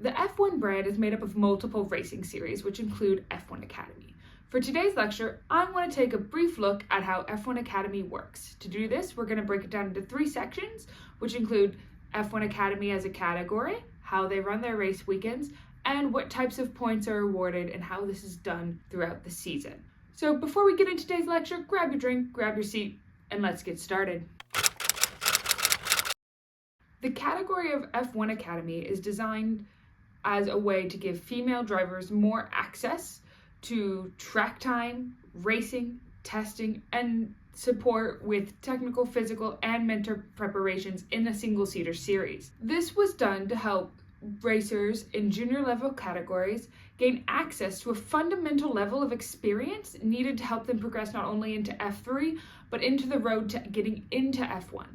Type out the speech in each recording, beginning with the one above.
The F1 brand is made up of multiple racing series, which include F1 Academy. For today's lecture, I want to take a brief look at how F1 Academy works. To do this, we're going to break it down into 3 sections, which include F1 Academy as a category, how they run their race weekends, and what types of points are awarded and how this is done throughout the season. So before we get into today's lecture, grab your drink, grab your seat, and let's get started. The category of F1 Academy is designed as a way to give female drivers more access to track time, racing, testing, and support with technical, physical, and mental preparations in the single-seater series. This was done to help racers in junior level categories gain access to a fundamental level of experience needed to help them progress not only into F3, but into the road to getting into F1.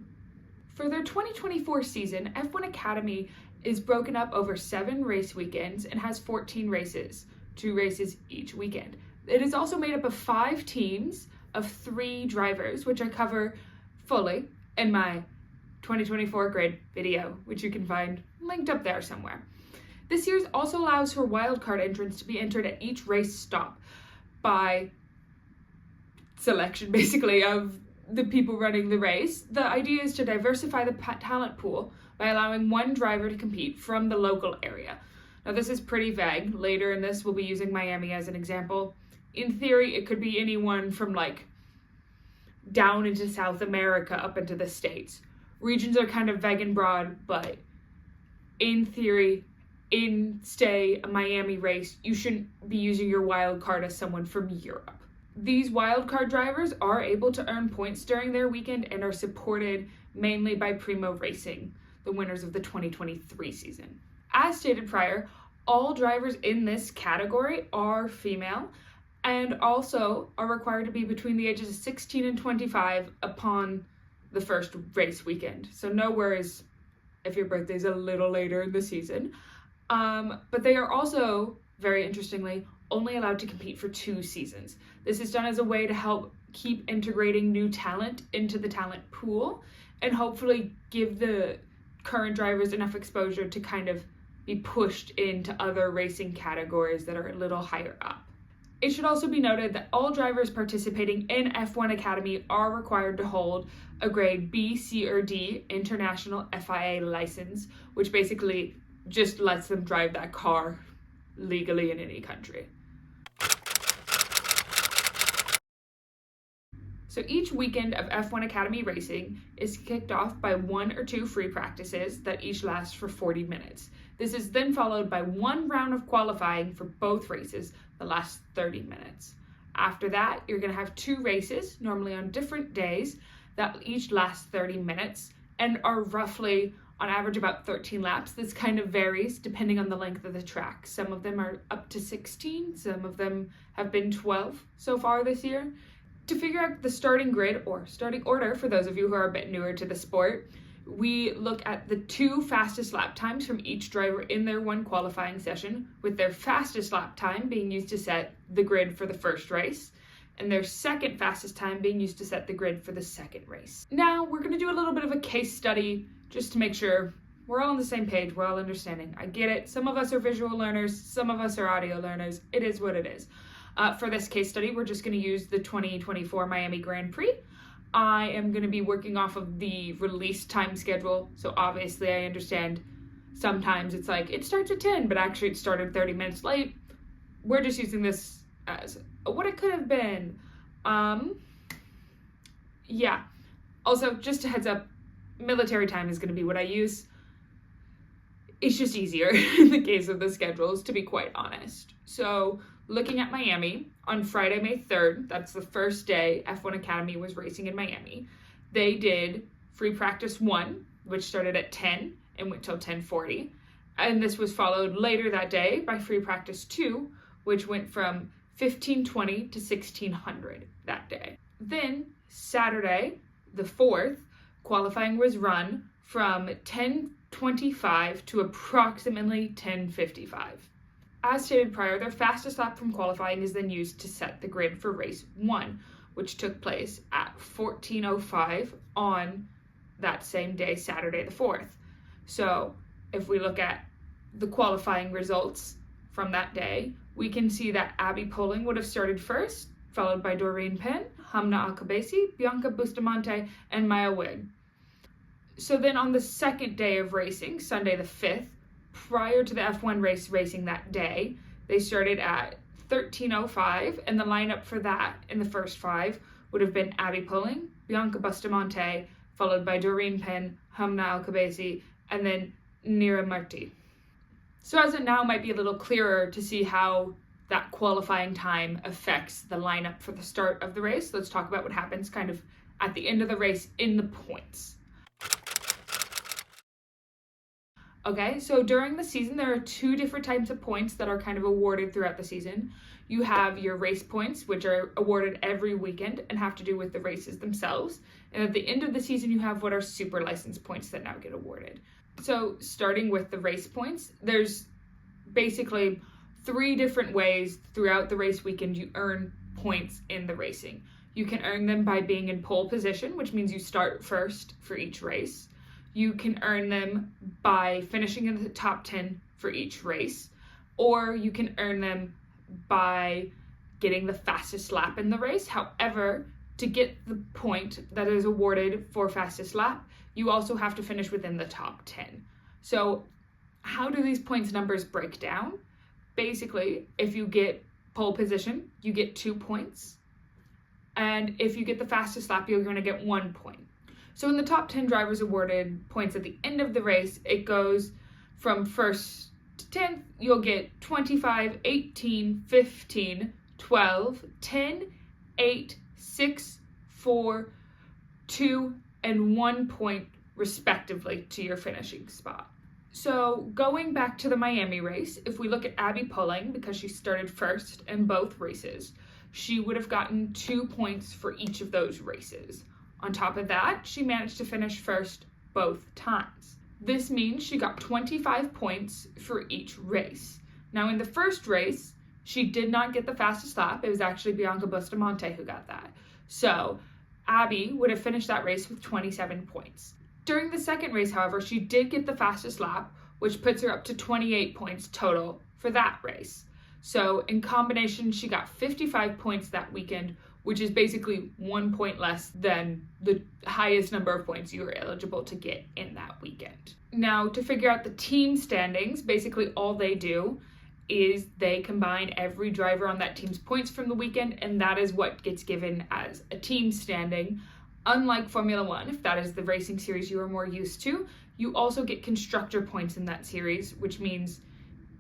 For their 2024 season, F1 Academy is broken up over 7 race weekends and has 14 races, 2 races each weekend. It is also made up of 5 teams of 3 drivers, which I cover fully in my 2024 grid video, which you can find linked up there somewhere. This series also allows for wildcard entrants to be entered at each race stop by selection, basically, of the people running the race. The idea is to diversify the talent pool by allowing one driver to compete from the local area. Now, this is pretty vague. Later in this, we'll be using Miami as an example. In theory, it could be anyone from down into South America up into the States. Regions are kind of vague and broad, but in theory, in, say, a Miami race, you shouldn't be using your wild card as someone from Europe. These wildcard drivers are able to earn points during their weekend and are supported mainly by Primo Racing, the winners of the 2023 season. As stated prior, all drivers in this category are female and also are required to be between the ages of 16 and 25 upon the first race weekend. So no worries if your birthday's a little later in the season. But they are also, very interestingly, only allowed to compete for 2 seasons. This is done as a way to help keep integrating new talent into the talent pool and hopefully give the current drivers enough exposure to kind of be pushed into other racing categories that are a little higher up. It should also be noted that all drivers participating in F1 Academy are required to hold a grade B, C, or D international FIA license, which basically just lets them drive that car legally in any country. So each weekend of F1 Academy racing is kicked off by 1 or 2 free practices that each last for 40 minutes. This is then followed by 1 round of qualifying for both races, the last 30 minutes. After that, you're going to have 2 races, normally on different days, that each last 30 minutes and are roughly on average about 13 laps. This kind of varies depending on the length of the track. Some of them are up to 16, some of them have been 12 so far this year. To figure out the starting grid or starting order, for those of you who are a bit newer to the sport, we look at the 2 fastest lap times from each driver in their 1 qualifying session, with their fastest lap time being used to set the grid for the first race, and their second fastest time being used to set the grid for the second race. Now, we're going to do a little bit of a case study just to make sure we're all on the same page, we're all understanding. I get it. Some of us are visual learners, some of us are audio learners. It is what it is. For this case study, we're just going to use the 2024 Miami Grand Prix. I am going to be working off of the release time schedule, so obviously I understand sometimes it's like it starts at 10, but actually it started 30 minutes late. We're just using this as what it could have been. Yeah. Also, just a heads up, military time is going to be what I use. It's just easier in the case of the schedules, to be quite honest. So, looking at Miami, on Friday, May 3rd, that's the first day F1 Academy was racing in Miami, they did free practice 1, which started at 10 and went till 10:40. And this was followed later that day by free practice 2, which went from 15:20 to 1600 that day. Then, Saturday, the 4th, qualifying was run from 10:25 to approximately 10:55. As stated prior, their fastest lap from qualifying is then used to set the grid for race 1, which took place at 14:05 on that same day, Saturday the 4th. So if we look at the qualifying results from that day, we can see that Abby Poling would have started first, followed by Doreen Penn, Hamna Alkabesi, Bianca Bustamante, and Maya Wig. So then on the second day of racing, Sunday the 5th, prior to the F1 race racing that day, they started at 13:05, and the lineup for that in the first 5 would have been Abby Poling, Bianca Bustamante, followed by Doreen Penn, Hamna Alkabesi, and then Nira Marti. So as it now might be a little clearer to see how that qualifying time affects the lineup for the start of the race, let's talk about what happens kind of at the end of the race in the points. Okay, so during the season, there are 2 different types of points that are kind of awarded throughout the season. You have your race points, which are awarded every weekend and have to do with the races themselves. And at the end of the season, you have what are super license points that now get awarded. So starting with the race points, there's basically 3 different ways throughout the race weekend you earn points in the racing. You can earn them by being in pole position, which means you start first for each race. You can earn them by finishing in the top 10 for each race, or you can earn them by getting the fastest lap in the race. However, to get the point that is awarded for fastest lap, you also have to finish within the top 10. So how do these points numbers break down? Basically, if you get pole position, you get 2 points. And if you get the fastest lap, you're going to get 1 point. So in the top 10 drivers awarded points at the end of the race, it goes from first to 10th, you'll get 25, 18, 15, 12, 10, 8, 6, 4, 2, and 1 point respectively to your finishing spot. So going back to the Miami race, if we look at Abby Poling, because she started first in both races, she would have gotten 2 points for each of those races. On top of that, she managed to finish first both times. This means she got 25 points for each race. Now in the first race, she did not get the fastest lap. It was actually Bianca Bustamante who got that. So Abby would have finished that race with 27 points. During the second race, however, she did get the fastest lap, which puts her up to 28 points total for that race. So in combination, she got 55 points that weekend, which is basically 1 point less than the highest number of points you were eligible to get in that weekend. Now, to figure out the team standings, basically all they do is they combine every driver on that team's points from the weekend, and that is what gets given as a team standing. Unlike Formula One, if that is the racing series you are more used to, you also get constructor points in that series, which means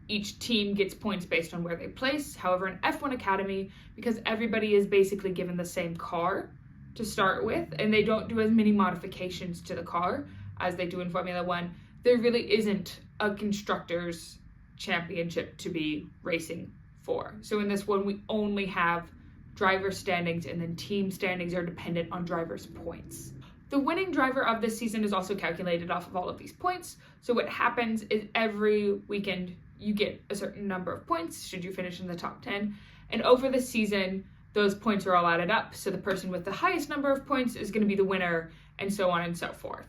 each team gets points based on where they place. However, in F1 Academy, because everybody is basically given the same car to start with, and they don't do as many modifications to the car as they do in Formula One, there really isn't a constructors championship to be racing for. So in this one, we only have driver standings, and then team standings are dependent on drivers' points. The winning driver of this season is also calculated off of all of these points. So what happens is every weekend you get a certain number of points should you finish in the top 10. And over the season, those points are all added up. So the person with the highest number of points is going to be the winner, and so on and so forth.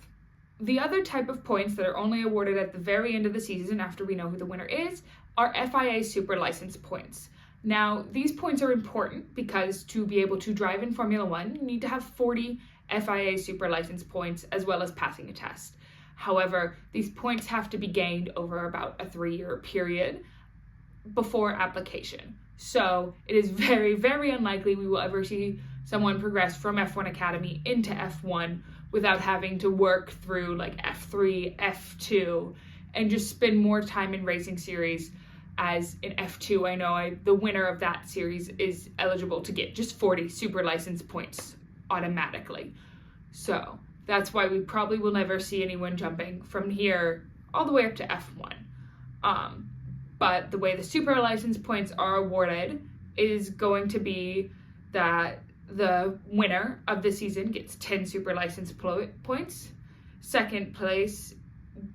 The other type of points that are only awarded at the very end of the season after we know who the winner is are FIA Super License points. Now, these points are important because to be able to drive in Formula One, you need to have 40 FIA Super License points as well as passing a test. However, these points have to be gained over about a 3-year period before application. So it is very, very unlikely we will ever see someone progress from F1 Academy into F1 without having to work through like F3, F2, and just spend more time in racing series. As in F2, I know the winner of that series is eligible to get just 40 super license points automatically. So that's why we probably will never see anyone jumping from here all the way up to F1. But the way the super license points are awarded is going to be that the winner of the season gets 10 super license points. Second place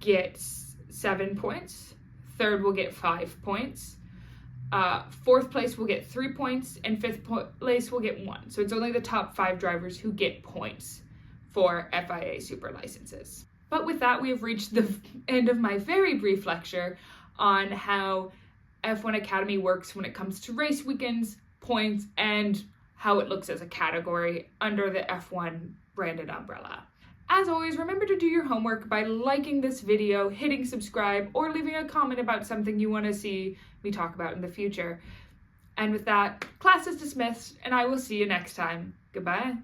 gets 7 points. Third will get 5 points. Fourth place will get 3 points, and fifth place will get 1. So it's only the top 5 drivers who get points for FIA super licenses. But with that, we have reached the end of my very brief lecture on how F1 Academy works when it comes to race weekends, points, and how it looks as a category under the F1 branded umbrella. As always, remember to do your homework by liking this video, hitting subscribe, or leaving a comment about something you want to see me talk about in the future. And with that, class is dismissed, and I will see you next time. Goodbye.